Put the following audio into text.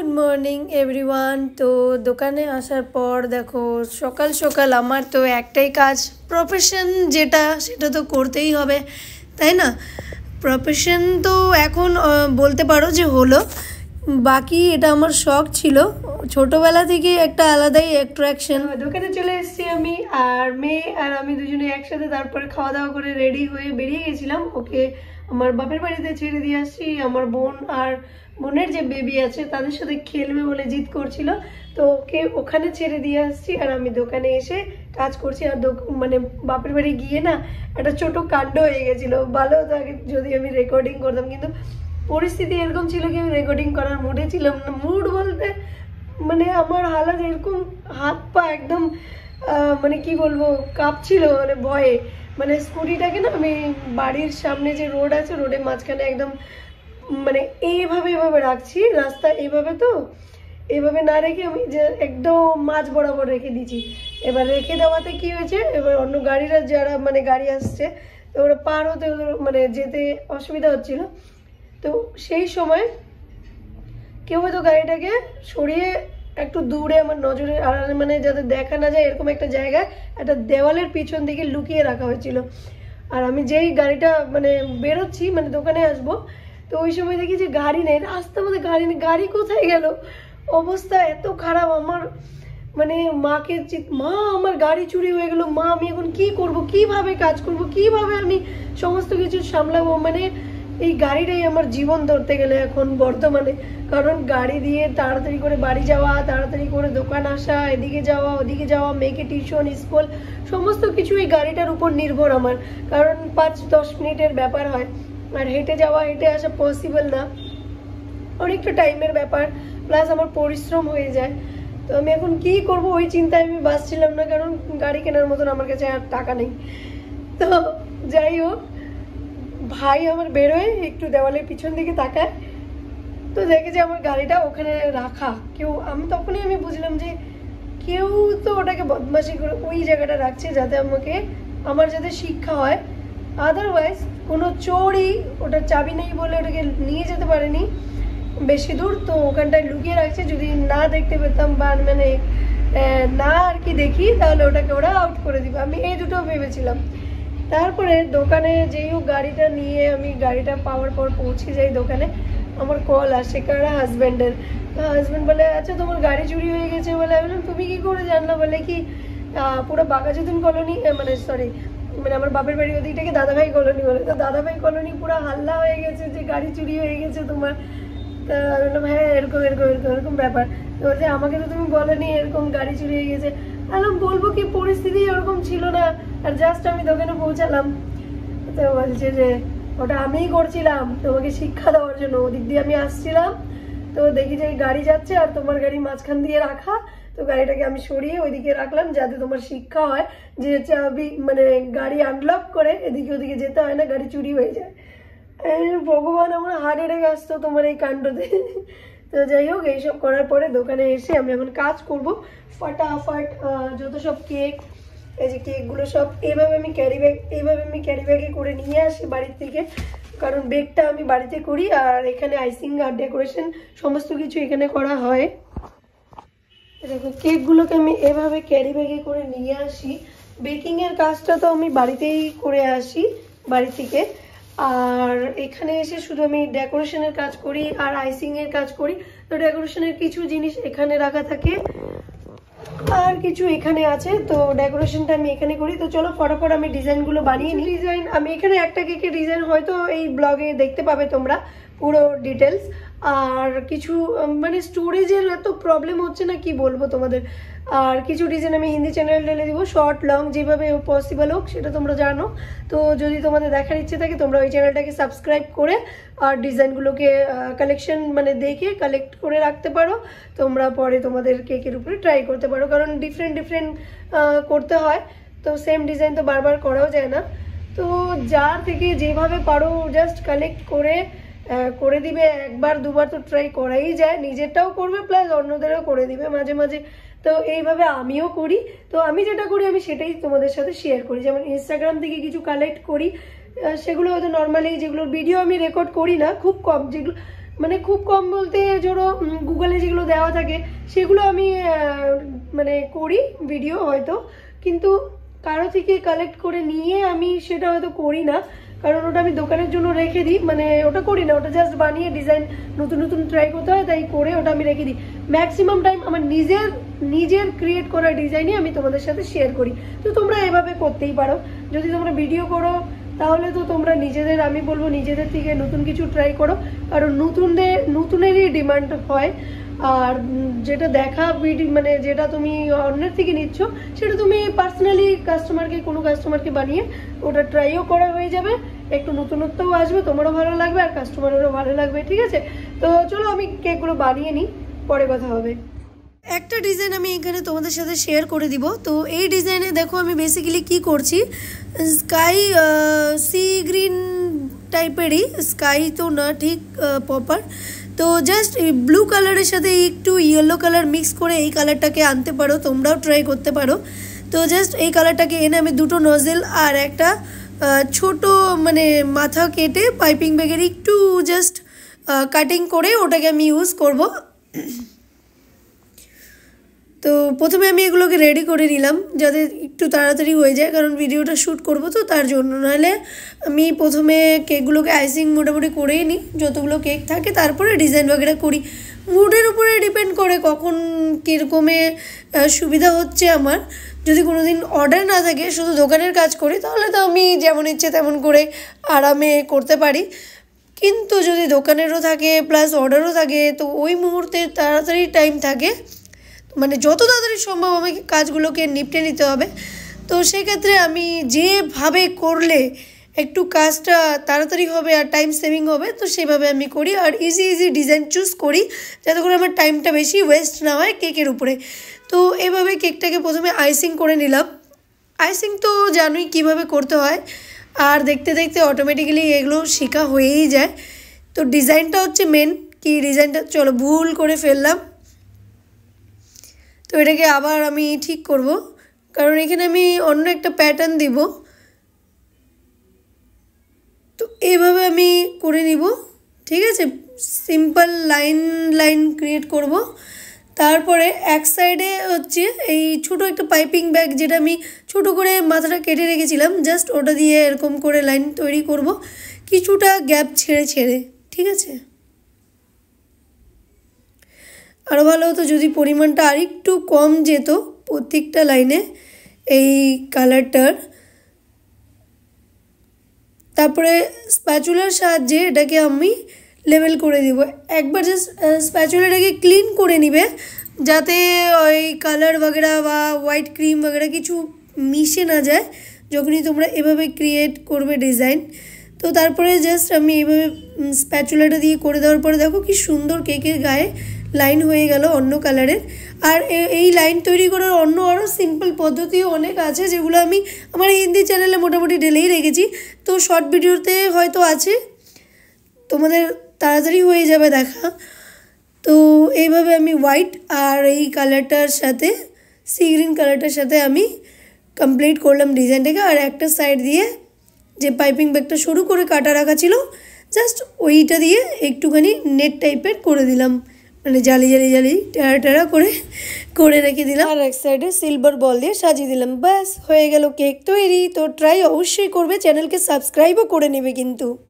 Good morning everyone. তো দোকানে আসার পর দেখো সকাল সকাল আমার তো একটাই কাজ, প্রফেশন যেটা সেটা তো করতেই হবে, তাই না? প্রফেশন তো এখন বলতে পারো যে হলো, বাকি এটা আমার শখ ছিল ছোটোবেলা থেকে, একটা আলাদাই অ্যাট্রাকশন। দোকানে চলে এসেছি আমি আর মেয়ে আর আমি দুজনে একসাথে, তারপরে খাওয়া দাওয়া করে রেডি হয়ে বেরিয়ে গেছিলাম। ওকে আমার বাপের বাড়িতে ছেড়ে দিয়ে আসছি। আমার বোন আর বোনের যে বেবি আছে তাদের সাথে খেলবে বলে জিদ করছিল, তো ওকে ওখানে ছেড়ে দিয়ে আসছি আর আমি দোকানে এসে কাজ করছি। আর মানে বাপের বাড়ি গিয়ে না একটা ছোট কাণ্ড হয়ে গেছিলো। ভালো হতো আগে যদি আমি রেকর্ডিং করতাম, কিন্তু পরিস্থিতি এরকম ছিল কি আমি রেকর্ডিং করার মুডে ছিলাম না। মুড বলতে মানে আমার হালাত এরকম, হাত পা একদম মানে কি বলবো কাঁপছিল মানে ভয়ে। মানে স্কুটিটাকে না আমি বাড়ির সামনে যে রোড আছে রোডের মাঝখানে একদম মানে এইভাবে রাখছি, রাস্তা এইভাবে, তো এইভাবে না রেখে আমি যে একদম মাঝ বরাবর রেখে দিয়েছি। এবার রেখে দেওয়াতে কি হয়েছে, এবার অন্য গাড়িরা যারা মানে গাড়ি আসছে তো ওরা পার হতে মানে যেতে অসুবিধা হচ্ছিল। তো সেই সময় কেউ হয়তো গাড়িটাকে সরিয়ে একটু দূরে আমার নজরে আড়ালে, মানে যাতে দেখা না যায় এরকম একটা জায়গায় একটা দেওয়ালের পিছন দিকে লুকিয়ে রাখা হয়েছিল। আর আমি যেই গাড়িটা মানে বেরোচ্ছি মানে দোকানে আসবো, তো ওই সময় দেখি যে গাড়ি নেই, রাস্তার মধ্যে গাড়ি নেই। গাড়ি কোথায় গেল? অবস্থা এত খারাপ আমার, মানে মাকে মা আমার গাড়ি চুরি হয়ে গেল, মা আমি এখন কি করব, কিভাবে কাজ করব, কিভাবে আমি সমস্ত কিছু সামলাবো। মানে এই গাড়িটাই আমার জীবন ধরতে গেলে এখন বর্তমানে, কারণ গাড়ি দিয়ে তাড়াতাড়ি করে বাড়ি যাওয়া, তাড়াতাড়ি করে দোকান আসা, এদিকে যাওয়া ওদিকে যাওয়া, মেয়েকে টিউশন স্কুল সমস্ত কিছু এই গাড়িটার উপর নির্ভর আমার। কারণ 5-10 মিনিটের ব্যাপার হয়, আর হেঁটে যাওয়া হেঁটে আসা পসিবল না, অনেকটা টাইমের ব্যাপার, প্লাস আমার পরিশ্রম হয়ে যায়। তো আমি এখন কি করব ওই চিন্তায় আমি বাঁচছিলাম না, কারণ গাড়ি কেনার মতন আমার কাছে আর টাকা নেই। তো যাই হোক, ভাই আমার বেরোয় একটু দেওয়ালের পিছন দিকে তাকায়, তো দেখে যে আমার গাড়িটা ওখানে রাখা। আমি তখনই আমি বুঝলাম যে কেউ তো ওটাকে বদমাশি করে ওই জায়গাটা রাখছে যাতে আমার যাতে শিক্ষা হয়। আদারওয়াইজ কোনো চোরই ওটার চাবি নেই বলে ওটাকে নিয়ে যেতে পারেনি বেশি দূর, তো ওখানটায় লুকিয়ে রাখছে। যদি না দেখতে পেতাম বা মানে না আর কি দেখি, তাহলে ওটাকে ওরা আউট করে দিবে, আমি এই দুটো ভেবেছিলাম। তারপরে দোকানে যেই হোক গাড়িটা নিয়ে আমি গাড়িটা পাওয়ার পর পৌঁছে যাই দোকানে, আমার কল আসে কারা হাজব্যান্ডের। হাজব্যান্ড বলে আচ্ছা তোমার গাড়ি চুরি হয়ে গেছে বলে। আমি বললাম তুমি কি করে জানলো? বলে কি পুরো বাঘাযতীন কলোনি, মানে সরি মানে আমার বাপের বাড়ি ওদিকটাকে দাদাভাই কলোনি বলে, তো দাদাভাই কলোনি পুরো হাল্লা হয়ে গেছে যে গাড়ি চুরি হয়ে গেছে তোমার। তা আমি বললাম হ্যাঁ এরকম এরকম এরকম এরকম ব্যাপার। তো বলছে আমাকে তো তুমি বলোনি এরকম গাড়ি চুরি হয়ে গেছে। বললাম বলবো কি, পরিস্থিতি ওরকম ছিল না, আর জাস্ট আমি দোকানে পৌঁছালাম। তো বলছে যে ওটা আমিই করছিলাম তোমাকে শিক্ষা দেওয়ার জন্য, ওদিক দিয়ে আমি আসছিলাম, তো দেখি যে গাড়ি যাচ্ছে আর তোমার গাড়ি মাঝখান দিয়ে রাখা, তো গাড়িটাকে আমি সরিয়ে ওইদিকে রাখলাম যাতে তোমার শিক্ষা হয় যে চাবি মানে গাড়ি আনলক করে এদিকে ওদিকে যেতে হয় না, গাড়ি চুরি হয়ে যায়। ভগবান আমার হার্ট অ্যাটাক আসতো তোমার এই কাণ্ডতে। তো যাই হোক, এইসব করার পরে দোকানে এসে আমি এখন কাজ করব ফটাফট। যত সব কেক, এই যে কেকগুলো সব এইভাবে আমি ক্যারি ব্যাগে করে নিয়ে আসি বাড়ির থেকে, কারণ বেকটা আমি বাড়িতে করি আর এখানে আইসিং আর ডেকোরেশন সমস্ত কিছু এখানে করা হয়। দেখো কেকগুলোকে আমি এভাবে ক্যারি ব্যাগে করে নিয়ে আসি। বেকিংয়ের কাজটা তো আমি বাড়িতেই করে আসি বাড়ি থেকে, আর এখানে এসে শুধু আমি ডেকোরেশনের কাজ করি আর আইসিংয়ের কাজ করি। তো ডেকোরেশনের কিছু জিনিস এখানে রাখা থাকে আর কিছু এখানে আছে, তো ডেকোরেশনটা আমি এখানে করি। তো চলো ফটাফট আমি ডিজাইনগুলো বানিয়ে নিই। ডিজাইন আমি এখানে একটা কেকের ডিজাইন হয়তো এই ব্লগে দেখতে পাবে তোমরা পুরো ডিটেলস। আর কিছু মানে স্টোরেজের এত প্রবলেম হচ্ছে না কি বলবো তোমাদের। আর কিছু ডিজাইন আমি হিন্দি চ্যানেলে ঢেলে দিব, শর্ট লং যেভাবে পসিবল হোক সেটা তোমরা জানো। তো যদি তোমাদের দেখার ইচ্ছে থাকে তোমরা ওই চ্যানেলটাকে সাবস্ক্রাইব করে আর ডিজাইনগুলোকে কালেকশন মানে দেখে কালেক্ট করে রাখতে পারো। তোমরা পরে তোমাদের কেকের উপরে ট্রাই করতে পারো, কারণ ডিফারেন্ট করতে হয়, তো সেম ডিজাইন তো বারবার করাও যায় না। তো যার থেকে যেভাবে পারো জাস্ট কালেক্ট করে দিবে। একবার দুবার তো ট্রাই করাই যায়, নিজেরটাও করবে প্লাস অন্যদেরও করে দিবে মাঝে মাঝে। তো এইভাবে আমিও করি। তো আমি যেটা করি আমি সেটাই তোমাদের সাথে শেয়ার করি। যেমন ইনস্টাগ্রাম থেকে কিছু কালেক্ট করি, সেগুলো হয়তো নর্মালি যেগুলোর ভিডিও আমি রেকর্ড করি না, খুব কম, যেগুলো মানে খুব কম বলতে ধরো গুগলে যেগুলো দেওয়া থাকে সেগুলো আমি মানে করি ভিডিও হয়তো, কিন্তু কারো থেকে কালেক্ট করে নিয়ে আমি সেটা হয়তো করি না, কারণ ওটা আমি দোকানের জন্য রেখে দিই, মানে ওটা করি না, ওটা জাস্ট বানিয়ে ডিজাইন নতুন নতুন ট্রাই করতে হয়, তাই করে ওটা আমি রেখে দিই। ম্যাক্সিমাম টাইম আমার নিজের ক্রিয়েট করা ডিজাইনই আমি তোমাদের সাথে শেয়ার করি। তো তোমরা এভাবে করতেই পারো, যদি তোমরা ভিডিও করো তাহলে তো তোমরা নিজেদের, আমি বলবো নিজেদের থেকে নতুন কিছু ট্রাই করো, কারণ নতুনেরই ডিমান্ড হয়। আর যেটা দেখা ভিডিও মানে যেটা তুমি অন্যের থেকে নিচ্ছ সেটা তুমি পার্সোনালি কোনো কাস্টমারকে বানিয়ে ওটা ট্রাইও করা হয়ে যাবে, একটু নতুনত্বও আসবে, তোমারও ভালো লাগবে আর কাস্টমারেরও ভালো লাগবে। ঠিক আছে, তো চলো আমি কেকগুলো বানিয়ে নিই, পরে কথা হবে। একটা ডিজাইন আমি এখানে তোমাদের সাথে শেয়ার করে দিব। তো এই ডিজাইনে দেখো আমি বেসিক্যালি কি করছি, স্কাই সি গ্রিন টাইপেরই, স্কাই তো না ঠিক প্রপার, তো জাস্ট ব্লু কালারের সাথে একটু ইয়েলো কালার মিক্স করে এই কালারটাকে আনতে পারো, তোমরাও ট্রাই করতে পারো। তো জাস্ট এই কালারটাকে এনে আমি দুটো নজেল আর একটা ছোট মানে মাথা কেটে পাইপিং ব্যাগের একটু জাস্ট কাটিং করে ওটাকে আমি ইউজ করব। তো প্রথমে আমি এগুলোকে রেডি করে নিলাম যাতে একটু তাড়াতাড়ি হয়ে যায়, কারণ ভিডিওটা শ্যুট করব তো তার জন্য। নাহলে আমি প্রথমে কেকগুলোকে আইসিং মোটামুটি করেই নিই, যতগুলো কেক থাকে, তারপরে ডিজাইন বগেরা করি। মুডের উপরে ডিপেন্ড করে কখন কীরকমে সুবিধা হচ্ছে আমার। যদি কোনো দিন অর্ডার না থাকে, শুধু দোকানের কাজ করি, তাহলে তো আমি যেমন ইচ্ছে তেমন করে আরামে করতে পারি। কিন্তু যদি দোকানেরও থাকে প্লাস অর্ডারও থাকে, তো ওই মুহূর্তে তাড়াতাড়ি টাইম থাকে, মানে যত তাড়াতাড়ি সম্ভব আমাকে কাজগুলোকে নিপটে নিতে হবে। তো সেক্ষেত্রে আমি যেভাবে করলে একটু কাজটা তাড়াতাড়ি হবে আর টাইম সেভিং হবে, তো সেভাবে আমি করি আর ইজি ডিজাইন চুজ করি, যাতে করে আমার টাইমটা বেশি ওয়েস্ট না হয় কেকের উপরে। তো এভাবে কেকটাকে প্রথমে আইসিং করে নিলাম। আইসিং তো জানোই কীভাবে করতে হয়, আর দেখতে দেখতে অটোমেটিক্যালি এগুলো শেখা হয়েই যায়। তো ডিজাইনটা হচ্ছে মেন, কি ডিজাইনটা চলো ভুল করে ফেললাম, তো এটাকে আবার আমি ঠিক করব, কারণ এখানে আমি অন্য একটা প্যাটার্ন দিব। তো এইভাবে আমি করে নিব, ঠিক আছে, সিম্পল লাইন ক্রিয়েট করব। তারপরে এক সাইডে হচ্ছে এই ছোট একটা পাইপিং ব্যাগ, যেটা আমি ছোট করে মাথাটা কেটে রেখেছিলাম, জাস্ট ওটা দিয়ে এরকম করে লাইন তৈরি করব, কিছুটা গ্যাপ ছেড়ে, ঠিক আছে। আরও ভালো হতো যদি পরিমাণটা আরেকটু কম যেত প্রত্যেকটা লাইনে এই কালারটার। তারপরে স্প্যাচুলার সাহায্যে এটাকে আমি লেবেল করে দিব। একবার জাস্ট স্প্যাচুলাটাকে ক্লিন করে নিবে, যাতে ওই কালার বগেরা বা হোয়াইট ক্রিম বগেরা কিছু মিশে না যায় যখনই তোমরা এভাবে ক্রিয়েট করবে ডিজাইন। তো তারপরে জাস্ট আমি এইভাবে স্প্যাচুলাটা দিয়ে করে দেওয়ার পরে দেখো কি সুন্দর কেকের গায়ে লাইন হয়ে গেল অন্য কালারের। আর এই লাইন তৈরি করার অন্য আরও সিম্পল পদ্ধতিও অনেক আছে, যেগুলো আমি আমার হিন্দি চ্যানেলে মোটামুটি ঢেলেই রেখেছি। তো শর্ট ভিডিওতে হয়তো আছে, তোমাদের তাড়াতাড়ি হয়ে যাবে দেখা। তো এইভাবে আমি হোয়াইট আর এই কালারটার সাথে সি গ্রিন কালারটার সাথে আমি কমপ্লিট করলাম ডিজাইনটাকে। আর একটা সাইড দিয়ে যে পাইপিং ব্যাগটা সরু করে কাটা রাখা ছিল, জাস্ট ওইটা দিয়ে একটুখানি নেট টাইপের করে দিলাম, মানে জালি টেরা করে রেখে দিলাম। আর এক সাইডে সিলভার বল দিয়ে সাজিয়ে দিলাম, ব্যাস হয়ে গেল কেক তৈরি। তো ট্রাই অবশ্যই করবে, চ্যানেলকে সাবস্ক্রাইবও করে নেবে কিন্তু।